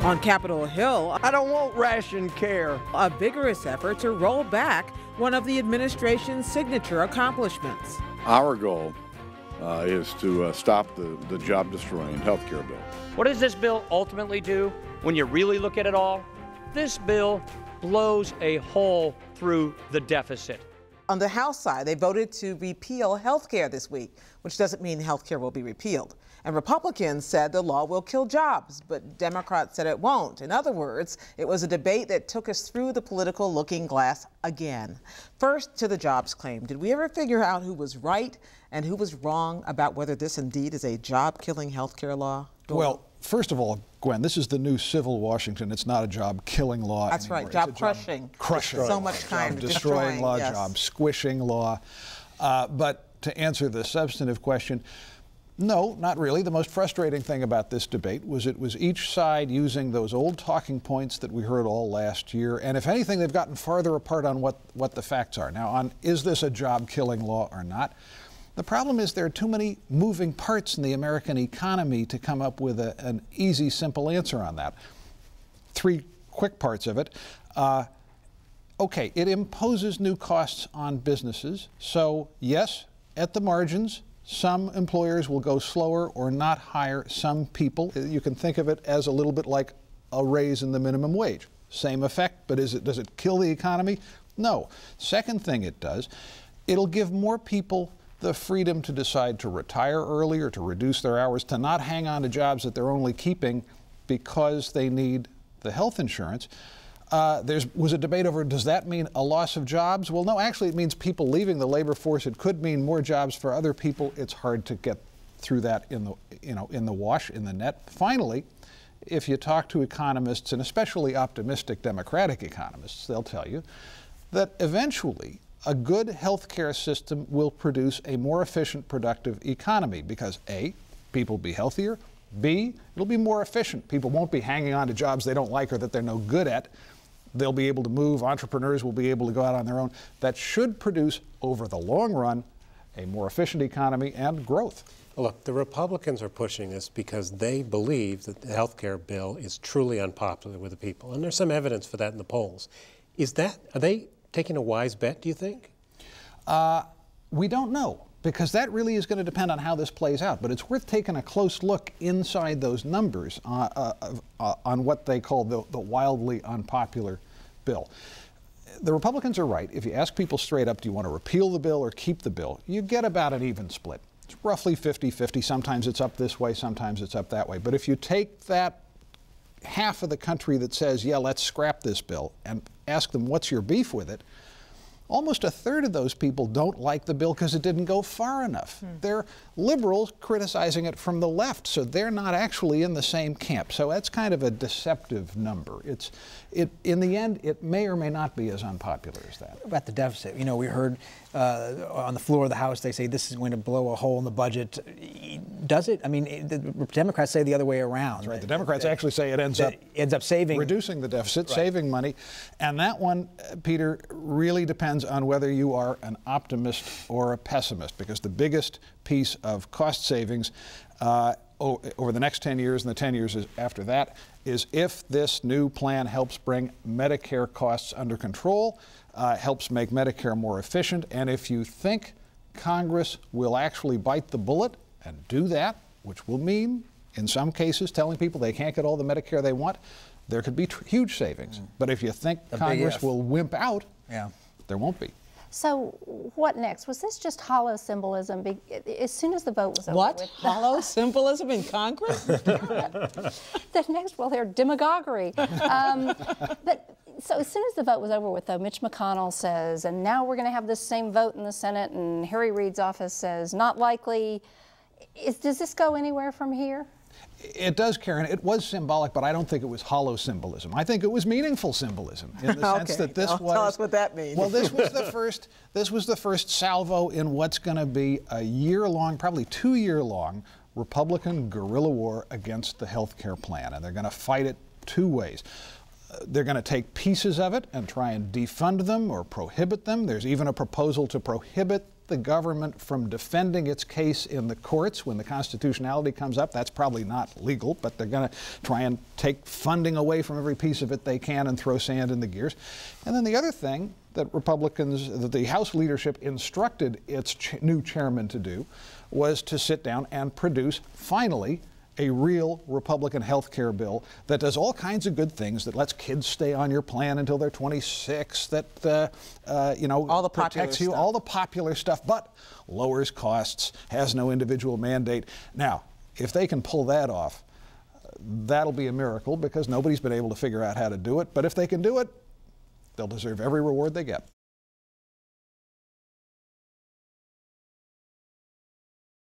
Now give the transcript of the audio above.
On Capitol Hill, I don't want ration care. A vigorous effort to roll back one of the administration's signature accomplishments. Our goal is to stop the job-destroying health care bill. What does this bill ultimately do when you really look at it all? This bill blows a hole through the deficit. On the House side, they voted to repeal health care this week, which doesn't mean health care will be repealed. And Republicans said the law will kill jobs, but Democrats said it won't. In other words, it was a debate that took us through the political looking glass again. First, to the jobs claim. Did we ever figure out who was right and who was wrong about whether this indeed is a job-killing health care law? Doyle? Well, first of all, Gwen, this is the new civil Washington. It's not a job-killing law That's anymore. right, job-crushing. Crushing. So much time. Destroying law, yes. job-squishing law. But to answer the substantive question, no, not really. The most frustrating thing about this debate was it was each side using those old talking points that we heard all last year. And if anything, they've gotten farther apart on what the facts are. Now, on is this a job-killing law or not? The problem is there are too many moving parts in the American economy to come up with an easy, simple answer on that. Three quick parts of it. Okay, it imposes new costs on businesses. So, yes, at the margins, some employers will go slower or not hire some people. You can think of it as a little bit like a raise in the minimum wage. Same effect, but does it kill the economy? No. Second thing it does, it'll give more people the freedom to decide to retire early or to reduce their hours, to not hang on to jobs that they're only keeping because they need the health insurance. There was a debate over, does that mean a loss of jobs? Well, no, actually it means people leaving the labor force. It could mean more jobs for other people. It's hard to get through that in the wash, in the net. Finally, if you talk to economists, and especially optimistic Democratic economists, they'll tell you that eventually a good health care system will produce a more efficient, productive economy because A, people will be healthier, B, it'll be more efficient. People won't be hanging on to jobs they don't like or that they're no good at. They'll be able to move. Entrepreneurs will be able to go out on their own. That should produce, over the long run, a more efficient economy and growth. Look, the Republicans are pushing this because they believe that the health care bill is truly unpopular with the people. And there's some evidence for that in the polls. Are they taking a wise bet, do you think? We don't know, because that really is going to depend on how this plays out. But it's worth taking a close look inside those numbers on what they call the wildly unpopular bill. The Republicans are right. If you ask people straight up, do you want to repeal the bill or keep the bill, you get about an even split. It's roughly 50-50. Sometimes it's up this way, sometimes it's up that way. But if you take that half of the country that says, yeah, let's scrap this bill, and ask them what's your beef with it, almost a third of those people don't like the bill because it didn't go far enough. They're liberals criticizing it from the left, so they're not actually in the same camp. So that's kind of a deceptive number. In the end, it may or may not be as unpopular as that. About the deficit, you know, we heard on the floor of the House, they say this is going to blow a hole in the budget. Does it? I mean, the Democrats say the other way around. That's right. The Democrats actually say it ends up saving, reducing the deficit, right, saving money. And that one, Peter, really depends on whether you are an optimist or a pessimist, because the biggest piece of cost savings over the next 10 years and the 10 years after that is if this new plan helps bring Medicare costs under control, helps make Medicare more efficient, and if you think Congress will actually bite the bullet and do that, which will mean, in some cases, telling people they can't get all the Medicare they want, there could be huge savings. But if you think Congress will wimp out, there won't be. So what next? Was this just hollow symbolism? As soon as the vote was over. What? Hollow symbolism in Congress? The next, well, they're demagoguery. But so as soon as the vote was over with, though, Mitch McConnell says, and now we're going to have this same vote in the Senate, and Harry Reid's office says, not likely. Does this go anywhere from here? It does, Karen. It was symbolic, but I don't think it was hollow symbolism. I think it was meaningful symbolism in the sense that this was. Tell us what that means. Well, this was the first. This was the first salvo in what's going to be a year-long, probably 2-year-long, Republican guerrilla war against the health care plan, and they're going to fight it two ways. They're going to take pieces of it and try and defund them or prohibit them. There's even a proposal to prohibit the government from defending its case in the courts when the constitutionality comes up. That's probably not legal, but they're going to try and take funding away from every piece of it they can and throw sand in the gears. And then the other thing that that the House leadership instructed its new chairman to do was to sit down and produce, finally, a real Republican health care bill that does all kinds of good things, that lets kids stay on your plan until they're 26, that, all the protects you, stuff. all the popular stuff, but lowers costs, has no individual mandate. Now, if they can pull that off, that'll be a miracle, because nobody's been able to figure out how to do it. But if they can do it, they'll deserve every reward they get.